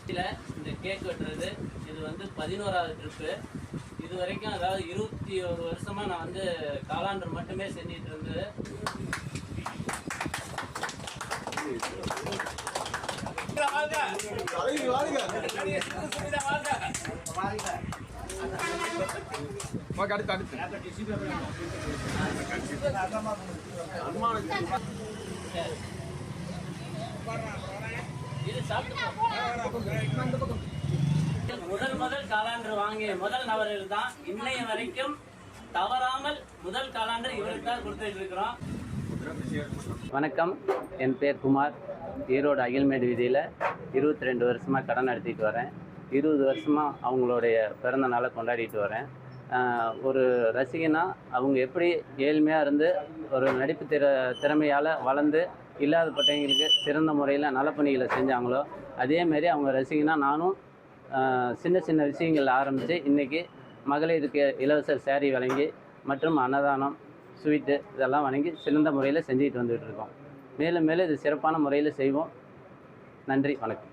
இந்த கேக் வெட்டுறது இது வந்து 11வது ட்ரிப்பு. இது வரைக்கும் அதாவது 21 வருஷமா நான் வந்து காலாண்டர் மட்டுமே செஞ்சிட்டு இருந்து முதல் காலாண்டர் வாங்கிய முதல் நபர்கள் தான் இன்னைய வரைக்கும் தவறாமல் முதல் காலாண்டர் இவருக்கு தான் கொடுத்துட்டு இருக்கிறோம். வணக்கம், என் பேர் குமார். ஈரோடு அகில்மேடு வீதியில் 22 வருஷமாக கடன் நடத்திட்டு வரேன். 20 வருஷமாக அவங்களுடைய பிறந்த நாளை கொண்டாடிட்டு வரேன். ஒரு ரசிகனா அவங்க எப்படி ஏழ்மையாக இருந்து ஒரு நடிப்பு திறமையால் வளர்ந்து இல்லாதப்பட்டவங்களுக்கு சிறந்த முறையில் நலப்பணிகளை செஞ்சாங்களோ அதேமாரி அவங்க ரசிகனா நானும் சின்ன சின்ன விஷயங்கள் ஆரம்பித்து இன்றைக்கி மகளிருக்கு இலவச சேரீ வழங்கி மற்றும் அன்னதானம், ஸ்வீட்டு இதெல்லாம் வழங்கி சிறந்த முறையில் செஞ்சுக்கிட்டு வந்துகிட்டு இருக்கோம். மேலும் மேலும் இது சிறப்பான முறையில் செய்வோம். நன்றி, வணக்கம்.